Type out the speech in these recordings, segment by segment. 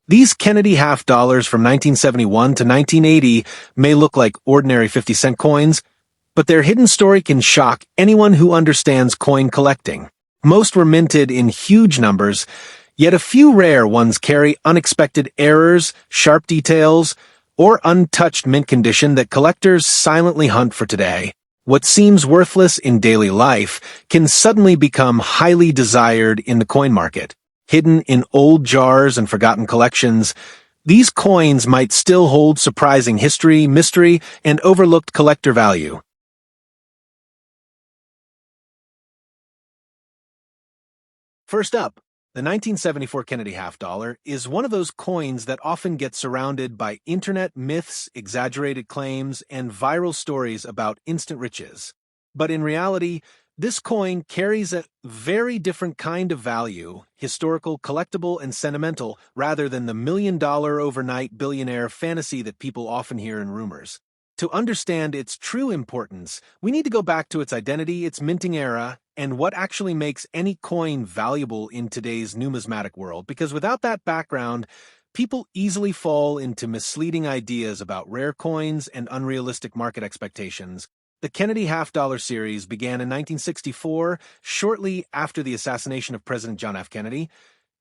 These Kennedy half dollars from 1971 to 1980 may look like ordinary 50-cent coins, but their hidden story can shock anyone who understands coin collecting. Most were minted in huge numbers, yet a few rare ones carry unexpected errors, sharp details, or untouched mint condition that collectors silently hunt for today. What seems worthless in daily life can suddenly become highly desired in the coin market. Hidden in old jars and forgotten collections, these coins might still hold surprising history, mystery, and overlooked collector value. First up, the 1974 Kennedy half dollar is one of those coins that often gets surrounded by internet myths, exaggerated claims, and viral stories about instant riches. But in reality, this coin carries a very different kind of value, historical, collectible, and sentimental, rather than the million-dollar overnight billionaire fantasy that people often hear in rumors. To understand its true importance, we need to go back to its identity, its minting era, and what actually makes any coin valuable in today's numismatic world, because without that background, people easily fall into misleading ideas about rare coins and unrealistic market expectations. The Kennedy half-dollar series began in 1964, shortly after the assassination of President John F. Kennedy,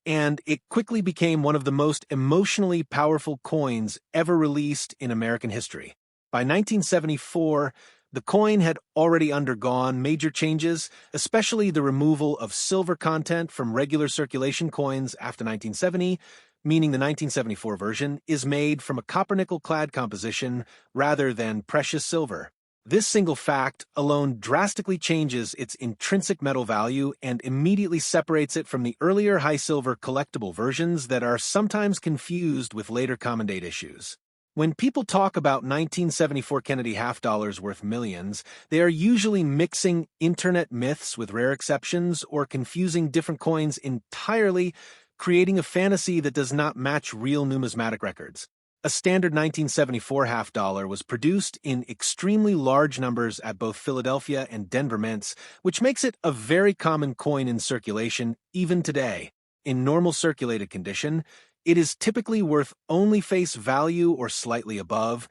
and it quickly became one of the most emotionally powerful coins ever released in American history. By 1974, the coin had already undergone major changes, especially the removal of silver content from regular circulation coins after 1970, meaning the 1974 version is made from a copper-nickel clad composition rather than precious silver. This single fact alone drastically changes its intrinsic metal value and immediately separates it from the earlier high-silver collectible versions that are sometimes confused with later common date issues. When people talk about 1974 Kennedy half dollars worth millions, they are usually mixing internet myths with rare exceptions or confusing different coins entirely, creating a fantasy that does not match real numismatic records. A standard 1974 half dollar was produced in extremely large numbers at both Philadelphia and Denver mints, which makes it a very common coin in circulation even today. In normal circulated condition, it is typically worth only face value or slightly above,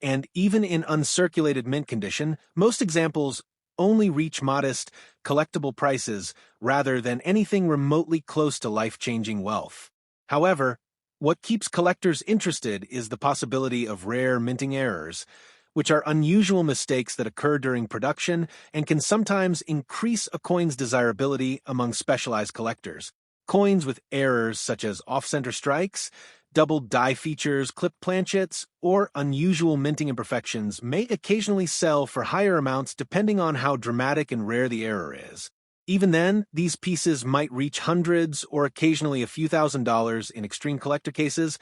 and even in uncirculated mint condition, most examples only reach modest, collectible prices rather than anything remotely close to life-changing wealth. However, what keeps collectors interested is the possibility of rare minting errors, which are unusual mistakes that occur during production and can sometimes increase a coin's desirability among specialized collectors. Coins with errors such as off-center strikes, doubled die features, clipped planchets, or unusual minting imperfections may occasionally sell for higher amounts depending on how dramatic and rare the error is. Even then, these pieces might reach hundreds or occasionally a few $1,000s in extreme collector cases,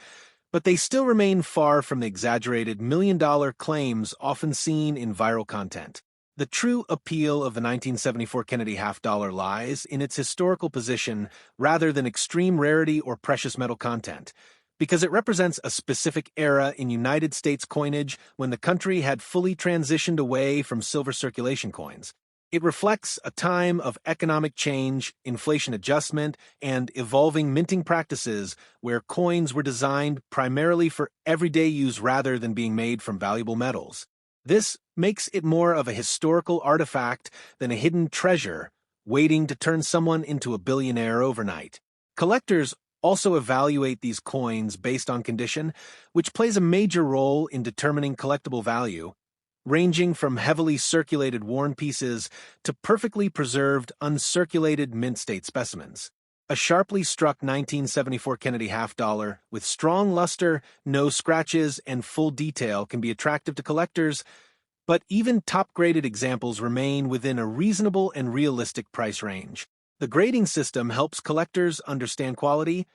but they still remain far from the exaggerated million-dollar claims often seen in viral content. The true appeal of the 1974 Kennedy half dollar lies in its historical position rather than extreme rarity or precious metal content, because it represents a specific era in United States coinage when the country had fully transitioned away from silver circulation coins. It reflects a time of economic change, inflation adjustment, and evolving minting practices where coins were designed primarily for everyday use rather than being made from valuable metals. This makes it more of a historical artifact than a hidden treasure waiting to turn someone into a billionaire overnight. Collectors also evaluate these coins based on condition, which plays a major role in determining collectible value, ranging from heavily circulated worn pieces to perfectly preserved uncirculated mint-state specimens. A sharply struck 1974 Kennedy half dollar with strong luster, no scratches, and full detail can be attractive to collectors, but even top-graded examples remain within a reasonable and realistic price range. The grading system helps collectors understand quality,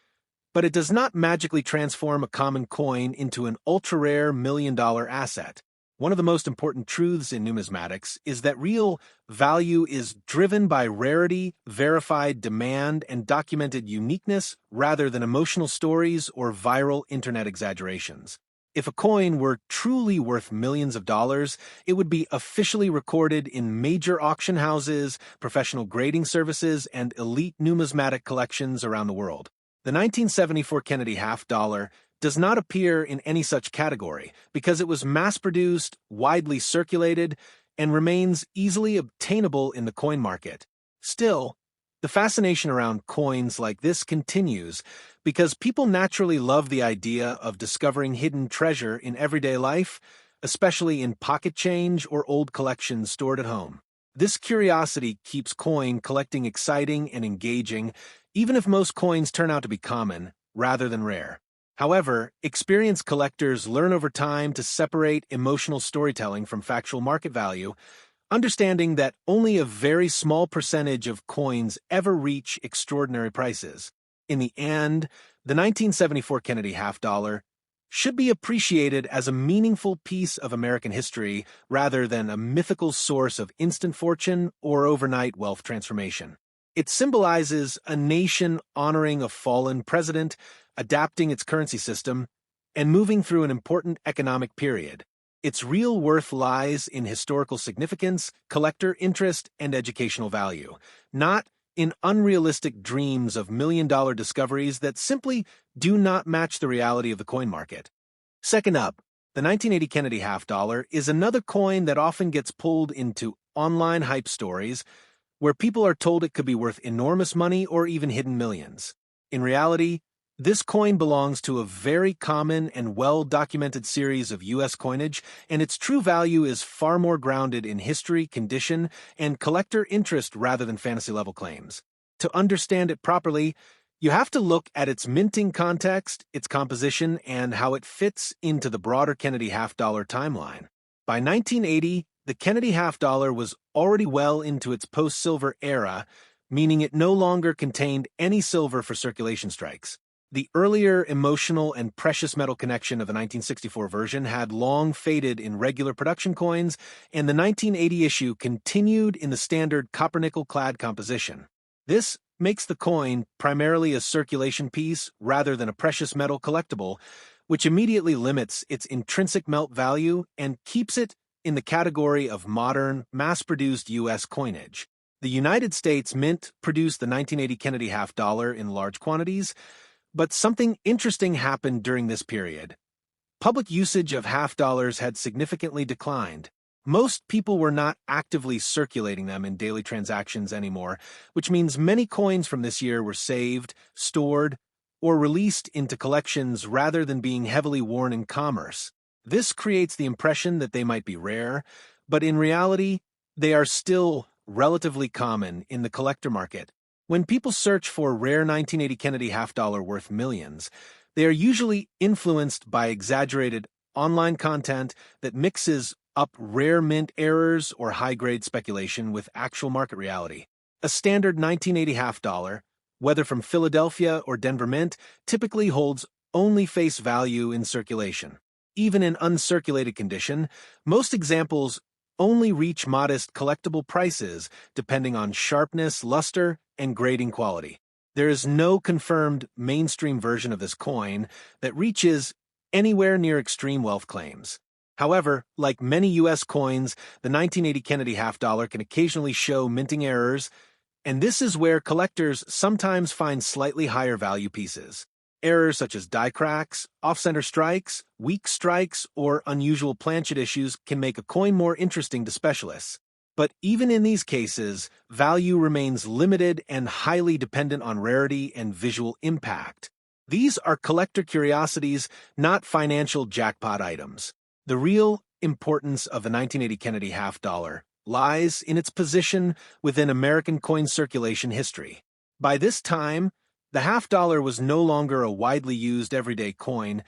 but it does not magically transform a common coin into an ultra-rare million-dollar asset. One of the most important truths in numismatics is that real value is driven by rarity, verified demand, and documented uniqueness rather than emotional stories or viral internet exaggerations. If a coin were truly worth millions of dollars, it would be officially recorded in major auction houses, professional grading services, and elite numismatic collections around the world. The 1974 Kennedy half dollar does not appear in any such category because it was mass-produced, widely circulated, and remains easily obtainable in the coin market. Still, the fascination around coins like this continues because people naturally love the idea of discovering hidden treasure in everyday life, especially in pocket change or old collections stored at home. This curiosity keeps coin collecting exciting and engaging, even if most coins turn out to be common, rather than rare. However, experienced collectors learn over time to separate emotional storytelling from factual market value, understanding that only a very small percentage of coins ever reach extraordinary prices. In the end, the 1974 Kennedy half dollar should be appreciated as a meaningful piece of American history rather than a mythical source of instant fortune or overnight wealth transformation. It symbolizes a nation honoring a fallen president, adapting its currency system, and moving through an important economic period. Its real worth lies in historical significance, collector interest, and educational value, not in unrealistic dreams of million-dollar discoveries that simply do not match the reality of the coin market. Second up, the 1980 Kennedy half dollar is another coin that often gets pulled into online hype stories where people are told it could be worth enormous money or even hidden millions. In reality, this coin belongs to a very common and well-documented series of U.S. coinage, and its true value is far more grounded in history, condition, and collector interest rather than fantasy-level claims. To understand it properly, you have to look at its minting context, its composition, and how it fits into the broader Kennedy half dollar timeline. By 1980, the Kennedy half dollar was already well into its post-silver era, meaning it no longer contained any silver for circulation strikes. The earlier emotional and precious metal connection of the 1964 version had long faded in regular production coins, and the 1980 issue continued in the standard copper-nickel clad composition. This makes the coin primarily a circulation piece rather than a precious metal collectible, which immediately limits its intrinsic melt value and keeps it in the category of modern, mass-produced U.S. coinage. The United States Mint produced the 1980 Kennedy half dollar in large quantities, but something interesting happened during this period. Public usage of half dollars had significantly declined. Most people were not actively circulating them in daily transactions anymore, which means many coins from this year were saved, stored, or released into collections rather than being heavily worn in commerce. This creates the impression that they might be rare, but in reality, they are still relatively common in the collector market. When people search for rare 1980 Kennedy half dollar worth millions, they are usually influenced by exaggerated online content that mixes up rare mint errors or high-grade speculation with actual market reality. A standard 1980 half dollar, whether from Philadelphia or Denver Mint, typically holds only face value in circulation. Even in uncirculated condition, most examples only reach modest collectible prices depending on sharpness, luster, and grading quality. There is no confirmed mainstream version of this coin that reaches anywhere near extreme wealth claims. However, like many U.S. coins, the 1980 Kennedy half dollar can occasionally show minting errors, and this is where collectors sometimes find slightly higher value pieces. Errors such as die cracks, off-center strikes, weak strikes, or unusual planchet issues can make a coin more interesting to specialists. But even in these cases, value remains limited and highly dependent on rarity and visual impact. These are collector curiosities, not financial jackpot items. The real importance of the 1980 Kennedy half dollar lies in its position within American coin circulation history. By this time, the half dollar was no longer a widely used everyday coin,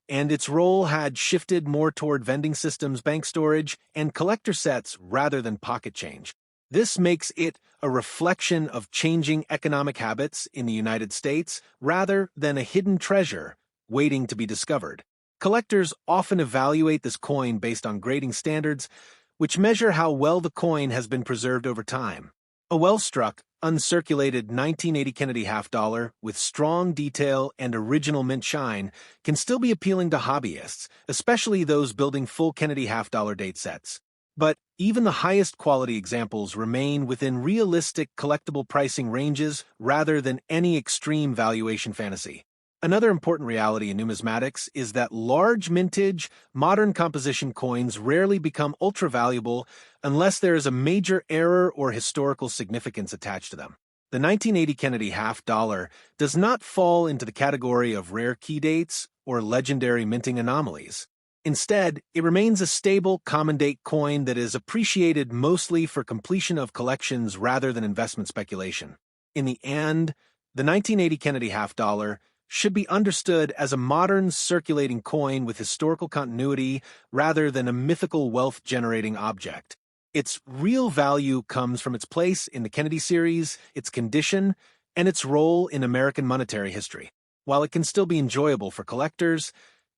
and its role had shifted more toward vending systems, bank storage, and collector sets rather than pocket change. This makes it a reflection of changing economic habits in the United States rather than a hidden treasure waiting to be discovered. Collectors often evaluate this coin based on grading standards, which measure how well the coin has been preserved over time. A well-struck, uncirculated 1980 Kennedy half dollar with strong detail and original mint shine can still be appealing to hobbyists, especially those building full Kennedy half dollar date sets. But Even the highest quality examples remain within realistic collectible pricing ranges rather than any extreme valuation fantasy. Another important reality in numismatics is that large mintage, modern composition coins rarely become ultra-valuable unless there is a major error or historical significance attached to them. The 1980 Kennedy half dollar does not fall into the category of rare key dates or legendary minting anomalies. Instead, it remains a stable, common-date coin that is appreciated mostly for completion of collections rather than investment speculation. In the end, the 1980 Kennedy half dollar should be understood as a modern circulating coin with historical continuity rather than a mythical wealth-generating object. Its real value comes from its place in the Kennedy series, its condition, and its role in American monetary history. While it can still be enjoyable for collectors,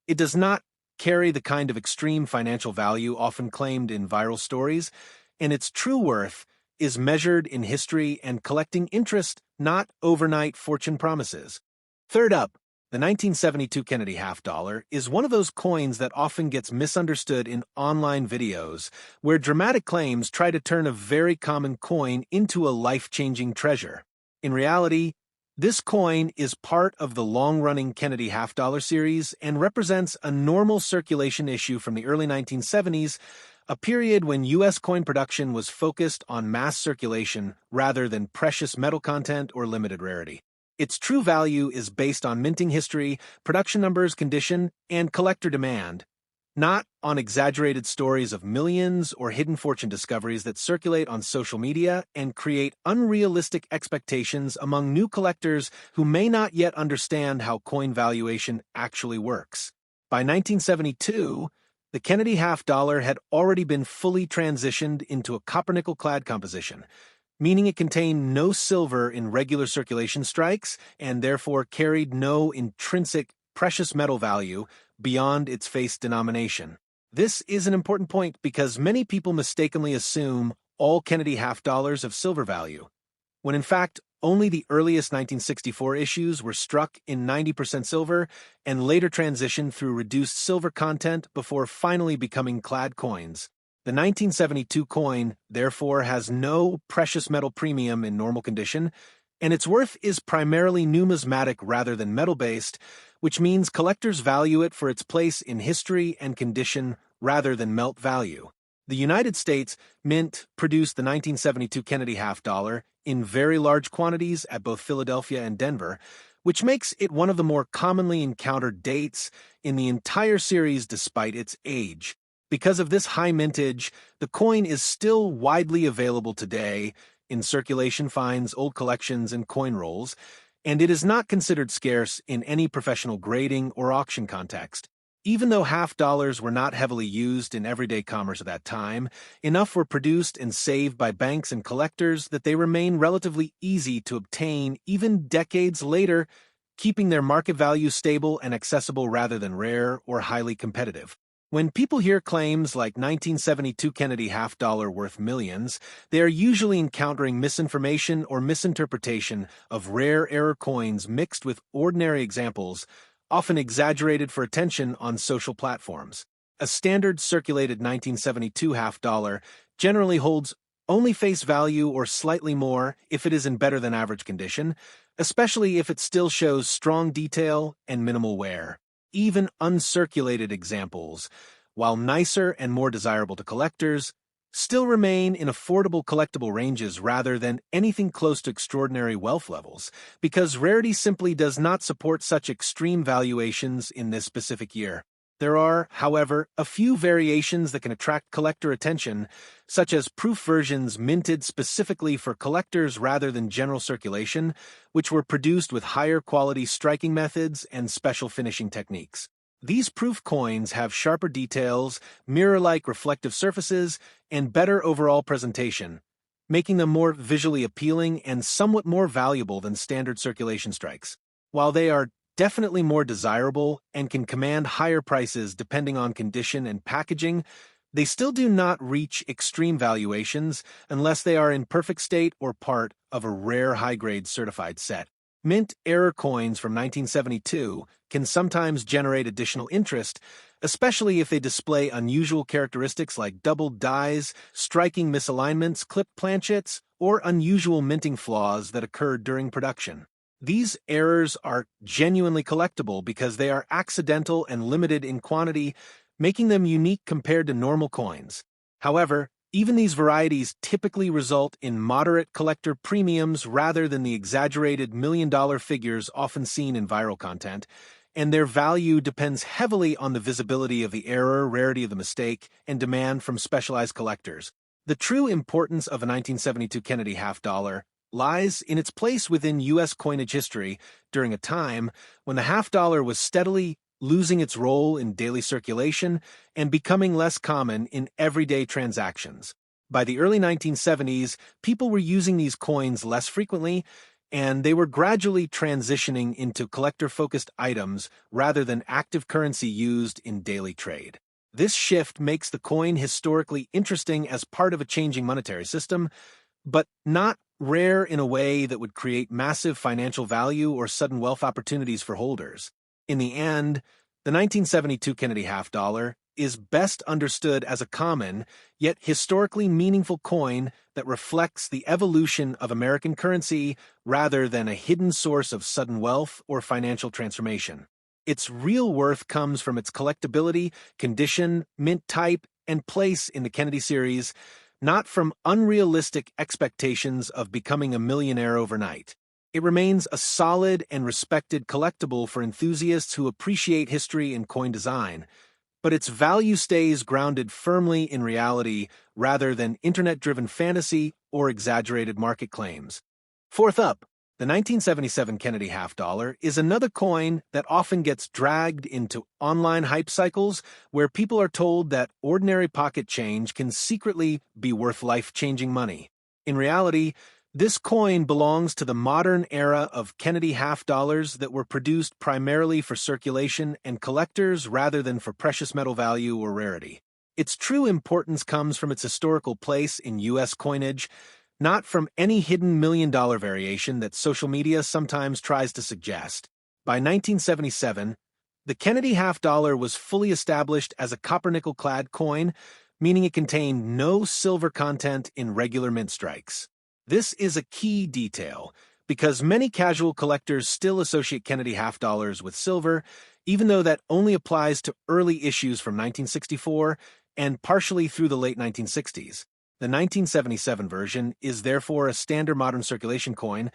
it does not carry the kind of extreme financial value often claimed in viral stories, and its true worth is measured in history and collecting interest, not overnight fortune promises. Third up, the 1972 Kennedy half dollar is one of those coins that often gets misunderstood in online videos, where dramatic claims try to turn a very common coin into a life-changing treasure. In reality, this coin is part of the long-running Kennedy half dollar series and represents a normal circulation issue from the early 1970s, a period when U.S. coin production was focused on mass circulation rather than precious metal content or limited rarity. Its true value is based on minting history, production numbers, condition, and collector demand, not on exaggerated stories of millions or hidden fortune discoveries that circulate on social media and create unrealistic expectations among new collectors who may not yet understand how coin valuation actually works. By 1972, the Kennedy half dollar had already been fully transitioned into a copper-nickel clad composition, meaning it contained no silver in regular circulation strikes and therefore carried no intrinsic precious metal value beyond its face denomination. This is an important point because many people mistakenly assume all Kennedy half dollars have silver value, when in fact only the earliest 1964 issues were struck in 90% silver and later transitioned through reduced silver content before finally becoming clad coins. The 1972 coin, therefore, has no precious metal premium in normal condition, and its worth is primarily numismatic rather than metal-based, which means collectors value it for its place in history and condition rather than melt value. The United States Mint produced the 1972 Kennedy half dollar in very large quantities at both Philadelphia and Denver, which makes it one of the more commonly encountered dates in the entire series despite its age. Because of this high mintage, the coin is still widely available today in circulation finds, old collections, and coin rolls, and it is not considered scarce in any professional grading or auction context. Even though half dollars were not heavily used in everyday commerce at that time, enough were produced and saved by banks and collectors that they remain relatively easy to obtain even decades later, keeping their market value stable and accessible rather than rare or highly competitive. When people hear claims like 1972 Kennedy half dollar worth millions, they are usually encountering misinformation or misinterpretation of rare error coins mixed with ordinary examples, often exaggerated for attention on social platforms. A standard circulated 1972 half dollar generally holds only face value or slightly more if it is in better than average condition, especially if it still shows strong detail and minimal wear. Even uncirculated examples, while nicer and more desirable to collectors, still remain in affordable collectible ranges rather than anything close to extraordinary wealth levels, because rarity simply does not support such extreme valuations in this specific year. There are, however, a few variations that can attract collector attention, such as proof versions minted specifically for collectors rather than general circulation, which were produced with higher quality striking methods and special finishing techniques. These proof coins have sharper details, mirror-like reflective surfaces, and better overall presentation, making them more visually appealing and somewhat more valuable than standard circulation strikes. While they are definitely more desirable and can command higher prices depending on condition and packaging, they still do not reach extreme valuations unless they are in perfect state or part of a rare high-grade certified set. Mint error coins from 1972 can sometimes generate additional interest, especially if they display unusual characteristics like doubled dies, striking misalignments, clipped planchets, or unusual minting flaws that occurred during production. These errors are genuinely collectible because they are accidental and limited in quantity, making them unique compared to normal coins. However, even these varieties typically result in moderate collector premiums rather than the exaggerated million-dollar figures often seen in viral content, and their value depends heavily on the visibility of the error, rarity of the mistake, and demand from specialized collectors. The true importance of a 1972 Kennedy half-dollar lies in its place within U.S. coinage history during a time when the half-dollar was steadily losing its role in daily circulation and becoming less common in everyday transactions. By the early 1970s, people were using these coins less frequently, and they were gradually transitioning into collector-focused items rather than active currency used in daily trade. This shift makes the coin historically interesting as part of a changing monetary system, but not rare in a way that would create massive financial value or sudden wealth opportunities for holders. In the end, the 1972 Kennedy half-dollar is best understood as a common, yet historically meaningful coin that reflects the evolution of American currency rather than a hidden source of sudden wealth or financial transformation. Its real worth comes from its collectability, condition, mint type, and place in the Kennedy series, not from unrealistic expectations of becoming a millionaire overnight. It remains a solid and respected collectible for enthusiasts who appreciate history and coin design, but its value stays grounded firmly in reality rather than internet-driven fantasy or exaggerated market claims. Fourth up, the 1977 Kennedy half-dollar is another coin that often gets dragged into online hype cycles where people are told that ordinary pocket change can secretly be worth life-changing money. In reality, this coin belongs to the modern era of Kennedy half-dollars that were produced primarily for circulation and collectors rather than for precious metal value or rarity. Its true importance comes from its historical place in U.S. coinage, not from any hidden million-dollar variation that social media sometimes tries to suggest. By 1977, the Kennedy half-dollar was fully established as a copper-nickel clad coin, meaning it contained no silver content in regular mint strikes. This is a key detail, because many casual collectors still associate Kennedy half-dollars with silver, even though that only applies to early issues from 1964 and partially through the late 1960s. The 1977 version is therefore a standard modern circulation coin,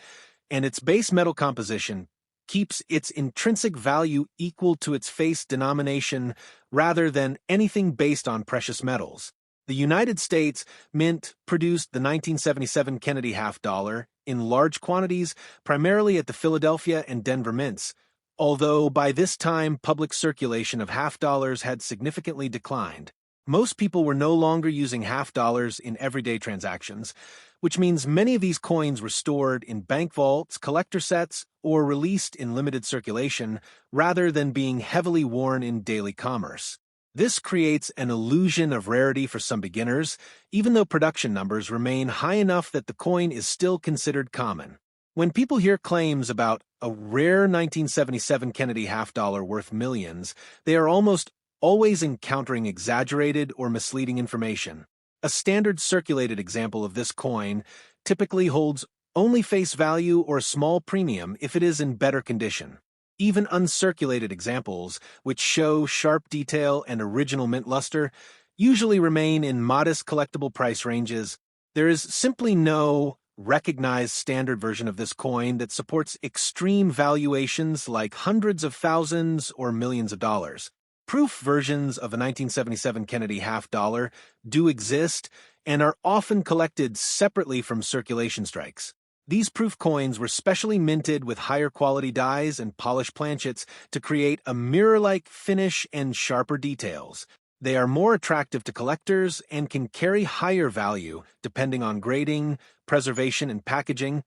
and its base metal composition keeps its intrinsic value equal to its face denomination rather than anything based on precious metals. The United States Mint produced the 1977 Kennedy half-dollar in large quantities, primarily at the Philadelphia and Denver mints, although by this time public circulation of half-dollars had significantly declined. Most people were no longer using half-dollars in everyday transactions, which means many of these coins were stored in bank vaults, collector sets, or released in limited circulation rather than being heavily worn in daily commerce. This creates an illusion of rarity for some beginners, even though production numbers remain high enough that the coin is still considered common. When people hear claims about a rare 1977 Kennedy half-dollar worth millions, they are almost always encountering exaggerated or misleading information. A standard circulated example of this coin typically holds only face value or a small premium if it is in better condition. Even uncirculated examples, which show sharp detail and original mint luster, usually remain in modest collectible price ranges. There is simply no recognized standard version of this coin that supports extreme valuations like hundreds of thousands or millions of dollars. Proof versions of a 1977 Kennedy half-dollar do exist and are often collected separately from circulation strikes. These proof coins were specially minted with higher quality dies and polished planchets to create a mirror-like finish and sharper details. They are more attractive to collectors and can carry higher value depending on grading, preservation, and packaging.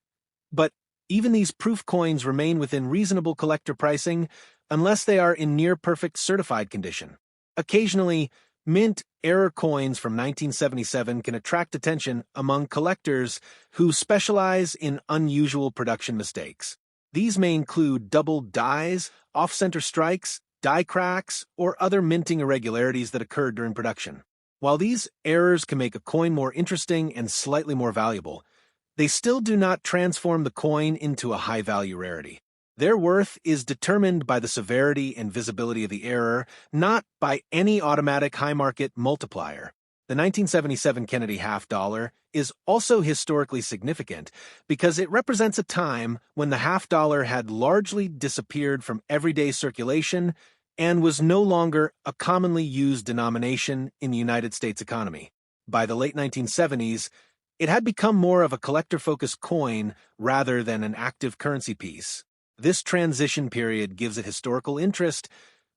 But even these proof coins remain within reasonable collector pricing unless they are in near-perfect certified condition. Occasionally, mint error coins from 1977 can attract attention among collectors who specialize in unusual production mistakes. These may include doubled dies, off-center strikes, die cracks, or other minting irregularities that occurred during production. While these errors can make a coin more interesting and slightly more valuable, they still do not transform the coin into a high-value rarity. Their worth is determined by the severity and visibility of the error, not by any automatic high-market multiplier. The 1977 Kennedy half dollar is also historically significant because it represents a time when the half dollar had largely disappeared from everyday circulation and was no longer a commonly used denomination in the United States economy. By the late 1970s, it had become more of a collector-focused coin rather than an active currency piece. This transition period gives it historical interest,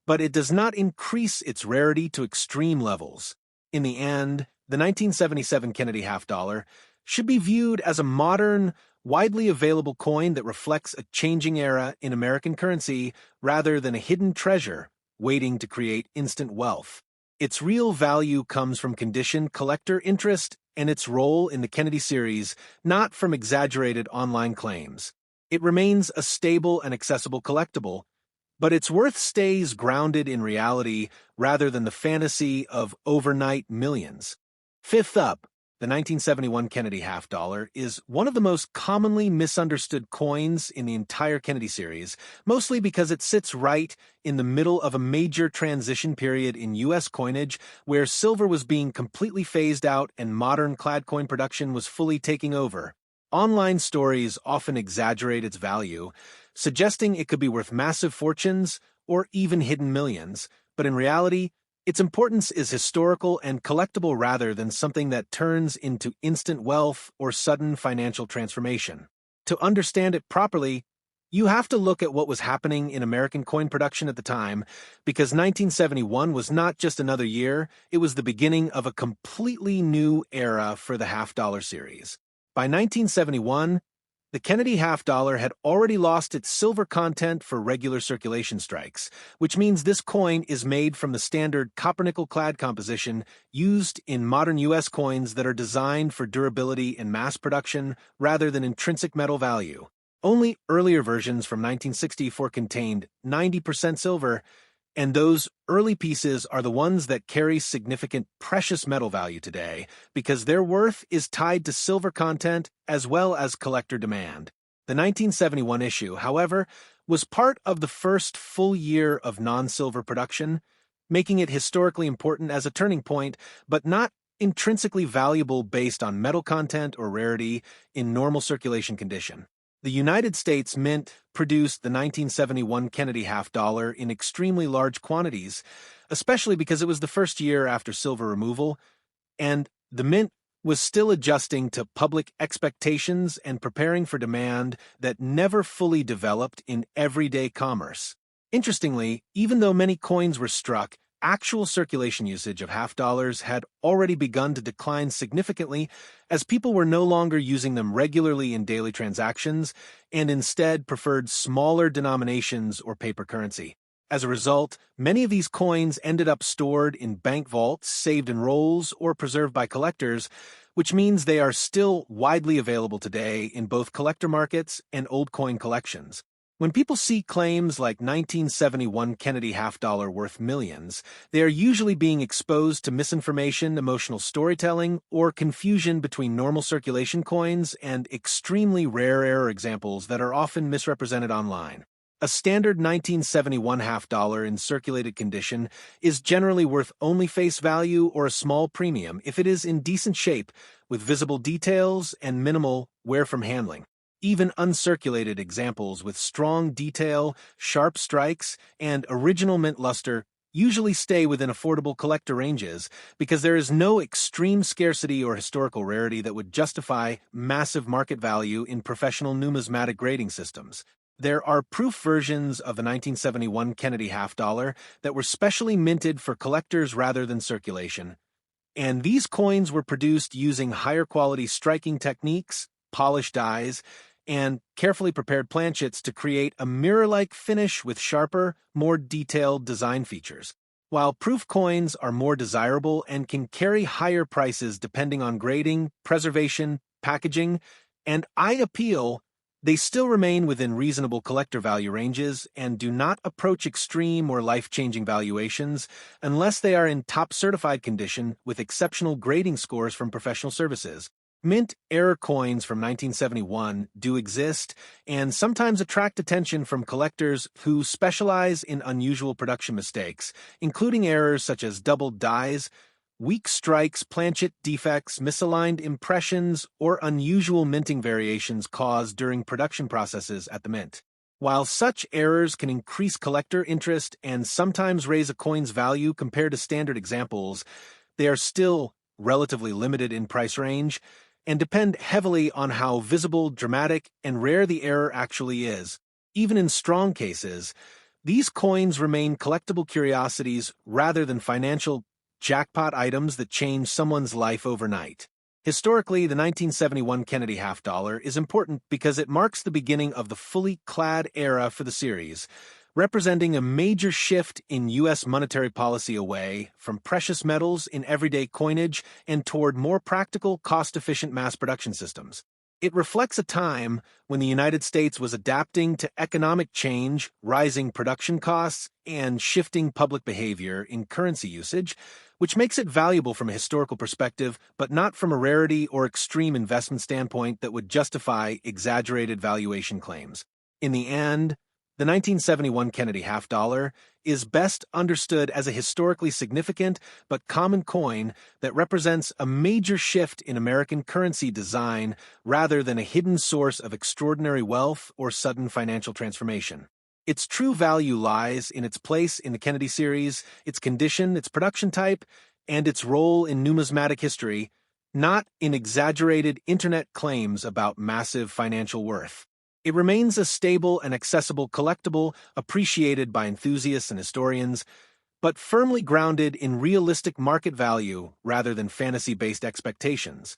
but it does not increase its rarity to extreme levels. In the end, the 1977 Kennedy half dollar should be viewed as a modern, widely available coin that reflects a changing era in American currency rather than a hidden treasure waiting to create instant wealth. Its real value comes from conditioned collector interest and its role in the Kennedy series, not from exaggerated online claims. It remains a stable and accessible collectible, but its worth stays grounded in reality rather than the fantasy of overnight millions. Fifth up, the 1971 Kennedy half dollar is one of the most commonly misunderstood coins in the entire Kennedy series, mostly because it sits right in the middle of a major transition period in U.S. coinage where silver was being completely phased out and modern clad coin production was fully taking over. Online stories often exaggerate its value, suggesting it could be worth massive fortunes or even hidden millions, but in reality, its importance is historical and collectible rather than something that turns into instant wealth or sudden financial transformation. To understand it properly, you have to look at what was happening in American coin production at the time, because 1971 was not just another year, it was the beginning of a completely new era for the half-dollar series. By 1971, the Kennedy half dollar had already lost its silver content for regular circulation strikes, which means this coin is made from the standard copper-nickel clad composition used in modern U.S. coins that are designed for durability and mass production rather than intrinsic metal value. Only earlier versions from 1964 contained 90% silver, and those early pieces are the ones that carry significant precious metal value today because their worth is tied to silver content as well as collector demand. The 1971 issue, however, was part of the first full year of non-silver production, making it historically important as a turning point, but not intrinsically valuable based on metal content or rarity in normal circulation condition. The United States Mint produced the 1971 Kennedy half dollar in extremely large quantities, especially because it was the first year after silver removal, and the Mint was still adjusting to public expectations and preparing for demand that never fully developed in everyday commerce. Interestingly, even though many coins were struck, actual circulation usage of half dollars had already begun to decline significantly as people were no longer using them regularly in daily transactions and instead preferred smaller denominations or paper currency. As a result, many of these coins ended up stored in bank vaults, saved in rolls, or preserved by collectors, which means they are still widely available today in both collector markets and old coin collections. When people see claims like 1971 Kennedy half dollar worth millions, they are usually being exposed to misinformation, emotional storytelling, or confusion between normal circulation coins and extremely rare error examples that are often misrepresented online. A standard 1971 half dollar in circulated condition is generally worth only face value or a small premium if it is in decent shape with visible details and minimal wear from handling. Even uncirculated examples with strong detail, sharp strikes, and original mint luster usually stay within affordable collector ranges because there is no extreme scarcity or historical rarity that would justify massive market value in professional numismatic grading systems. There are proof versions of the 1971 Kennedy half dollar that were specially minted for collectors rather than circulation, and these coins were produced using higher quality striking techniques, polished dies, and carefully prepared planchets to create a mirror-like finish with sharper, more detailed design features. While proof coins are more desirable and can carry higher prices depending on grading, preservation, packaging, and eye appeal, They still remain within reasonable collector value ranges and do not approach extreme or life-changing valuations unless they are in top certified condition with exceptional grading scores from professional services. Mint error coins from 1971 do exist and sometimes attract attention from collectors who specialize in unusual production mistakes, including errors such as doubled dies, weak strikes, planchet defects, misaligned impressions, or unusual minting variations caused during production processes at the mint. While such errors can increase collector interest and sometimes raise a coin's value compared to standard examples, they are still relatively limited in price range and depend heavily on how visible, dramatic, and rare the error actually is. Even in strong cases, these coins remain collectible curiosities rather than financial jackpot items that change someone's life overnight. Historically, the 1971 Kennedy half dollar is important because it marks the beginning of the fully Clad era for the series, representing a major shift in U.S. monetary policy away from precious metals in everyday coinage and toward more practical, cost-efficient mass production systems. It reflects a time when the United States was adapting to economic change, rising production costs, and shifting public behavior in currency usage, which makes it valuable from a historical perspective, but not from a rarity or extreme investment standpoint that would justify exaggerated valuation claims. In the end, the 1971 Kennedy half dollar is best understood as a historically significant but common coin that represents a major shift in American currency design rather than a hidden source of extraordinary wealth or sudden financial transformation. Its true value lies in its place in the Kennedy series, its condition, its production type, and its role in numismatic history, not in exaggerated internet claims about massive financial worth. It remains a stable and accessible collectible appreciated by enthusiasts and historians, but firmly grounded in realistic market value rather than fantasy-based expectations.